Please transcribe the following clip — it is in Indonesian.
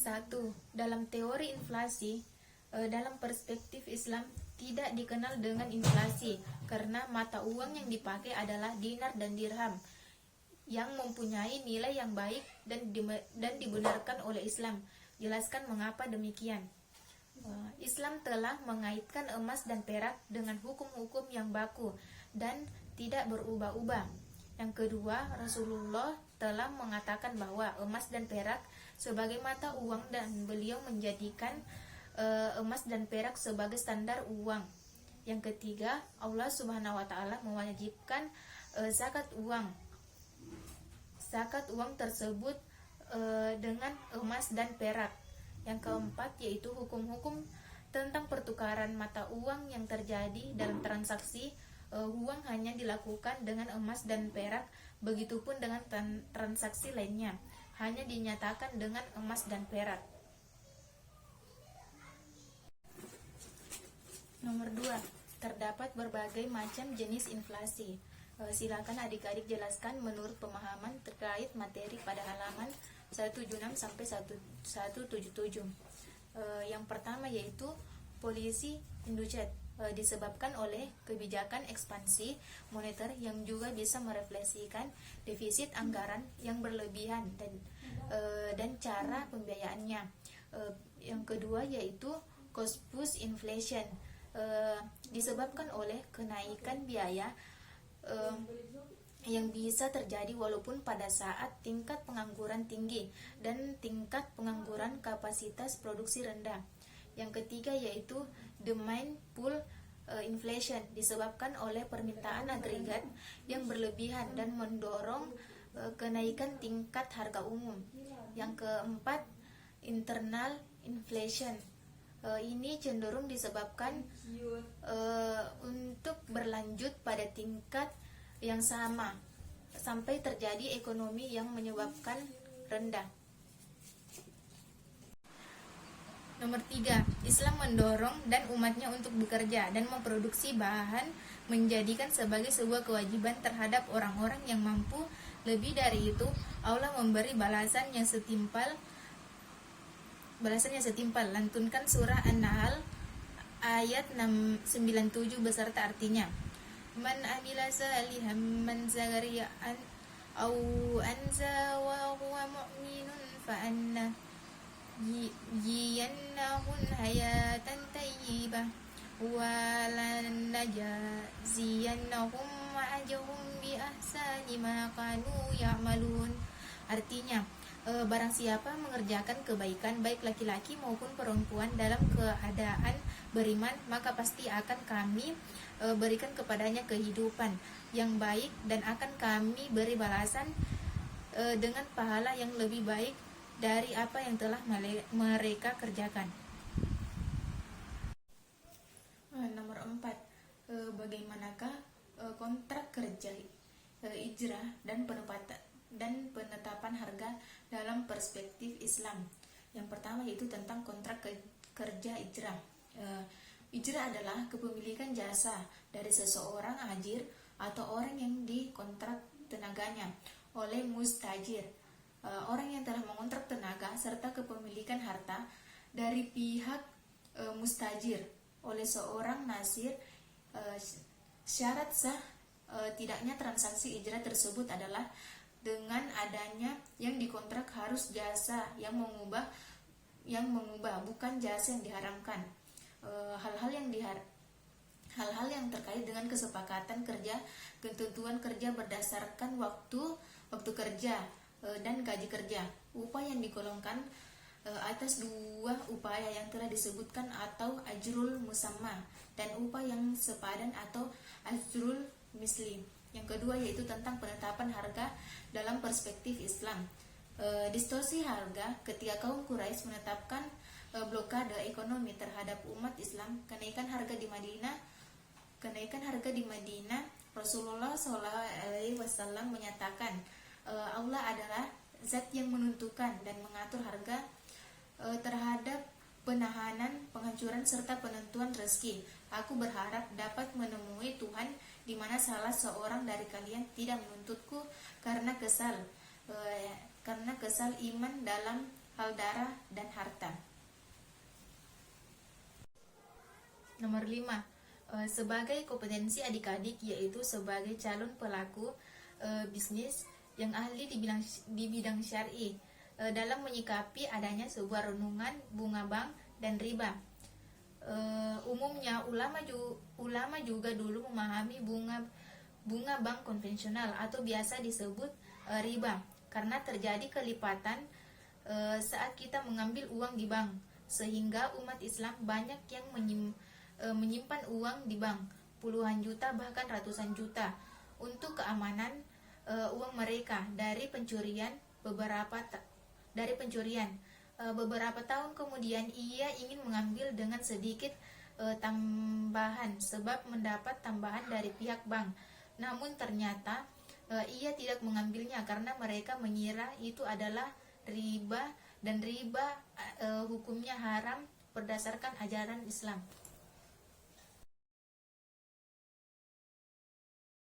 Satu, dalam teori inflasi, dalam perspektif Islam tidak dikenal dengan inflasi karena mata uang yang dipakai adalah dinar dan dirham yang mempunyai nilai yang baik dan dibenarkan oleh Islam. Jelaskan mengapa demikian. Islam telah mengaitkan emas dan perak dengan hukum-hukum yang baku dan tidak berubah-ubah. Yang kedua, Rasulullah telah mengatakan bahwa emas dan perak sebagai mata uang dan beliau menjadikan emas dan perak sebagai standar uang. Yang ketiga, Allah Subhanahu wa taala mewajibkan zakat uang. Zakat uang tersebut dengan emas dan perak. Yang keempat yaitu hukum-hukum tentang pertukaran mata uang yang terjadi dalam transaksi uang hanya dilakukan dengan emas dan perak, begitupun dengan transaksi lainnya hanya dinyatakan dengan emas dan perak. Nomor 2, terdapat berbagai macam jenis inflasi. Silakan adik-adik jelaskan menurut pemahaman terkait materi pada halaman 176 sampai 177. Yang pertama yaitu polisi Inducet, disebabkan oleh kebijakan ekspansi moneter yang juga bisa merefleksikan defisit anggaran yang berlebihan dan cara pembiayaannya. Yang kedua yaitu cost push inflation, disebabkan oleh kenaikan biaya yang bisa terjadi walaupun pada saat tingkat pengangguran tinggi dan tingkat pengangguran kapasitas produksi rendah. Yang ketiga yaitu demand pull inflation, disebabkan oleh permintaan agregat yang berlebihan dan mendorong kenaikan tingkat harga umum. Yang keempat, internal inflation. Ini cenderung disebabkan untuk berlanjut pada tingkat yang sama sampai terjadi ekonomi yang menyebabkan rendah. Nomor 3, Islam mendorong dan umatnya untuk bekerja dan memproduksi bahan, menjadikan sebagai sebuah kewajiban terhadap orang-orang yang mampu. Lebih dari itu, Allah memberi balasan yang setimpal. Lantunkan surah An-Nahl ayat 97 beserta artinya. Man amila salihan man zagariya'an aw anza wa huwa mu'minun fa anna yiyannahun hayatan tayyibah wa lanajziyannahum ma'ajahum bi ahsani ma kanu ya'malun. Artinya, barang siapa mengerjakan kebaikan baik laki-laki maupun perempuan dalam keadaan beriman, maka pasti akan kami berikan kepadanya kehidupan yang baik dan akan kami beri balasan dengan pahala yang lebih baik dari apa yang telah mereka kerjakan. Nomor 4, bagaimanakah kontrak kerja ijrah dan penetapan harga dalam perspektif Islam? Yang pertama yaitu tentang kontrak kerja ijrah. Ijrah adalah kepemilikan jasa dari seseorang ajir atau orang yang dikontrak tenaganya oleh mustajir, orang yang telah mengontrak tenaga serta kepemilikan harta dari pihak mustajir oleh seorang nasir. Syarat sah tidaknya transaksi ijrah tersebut adalah dengan adanya yang dikontrak harus jasa yang mengubah, bukan jasa yang diharamkan. Hal-hal yang terkait dengan kesepakatan kerja, ketentuan kerja berdasarkan waktu kerja dan gaji kerja, upah yang digolongkan atas dua upaya yang telah disebutkan atau ajrul musamma dan upah yang sepadan atau ajrul misli. Yang kedua yaitu tentang penetapan harga dalam perspektif Islam. Distorsi harga ketika kaum Quraisy menetapkan blokade ekonomi terhadap umat Islam. Kenaikan harga di Madinah, Rasulullah SAW menyatakan, Allah adalah zat yang menentukan dan mengatur harga terhadap penahanan, penghancuran serta penentuan rezeki. Aku berharap dapat menemui Tuhan di mana salah seorang dari kalian tidak menuntutku karena kesal iman dalam hal darah dan harta. Nomor 5, sebagai kompetensi adik-adik, yaitu sebagai calon pelaku bisnis yang ahli di bidang syar'i dalam menyikapi adanya sebuah renungan bunga bank dan riba. Umumnya ulama juga dulu memahami bunga bank konvensional atau biasa disebut riba karena terjadi kelipatan saat kita mengambil uang di bank, sehingga umat Islam banyak yang menyimpan uang di bank puluhan juta bahkan ratusan juta untuk keamanan uang mereka dari pencurian. Beberapa tahun kemudian ia ingin mengambil dengan sedikit tambahan sebab mendapat tambahan dari pihak bank. Namun ternyata ia tidak mengambilnya karena mereka mengira itu adalah riba, dan riba hukumnya haram berdasarkan ajaran Islam.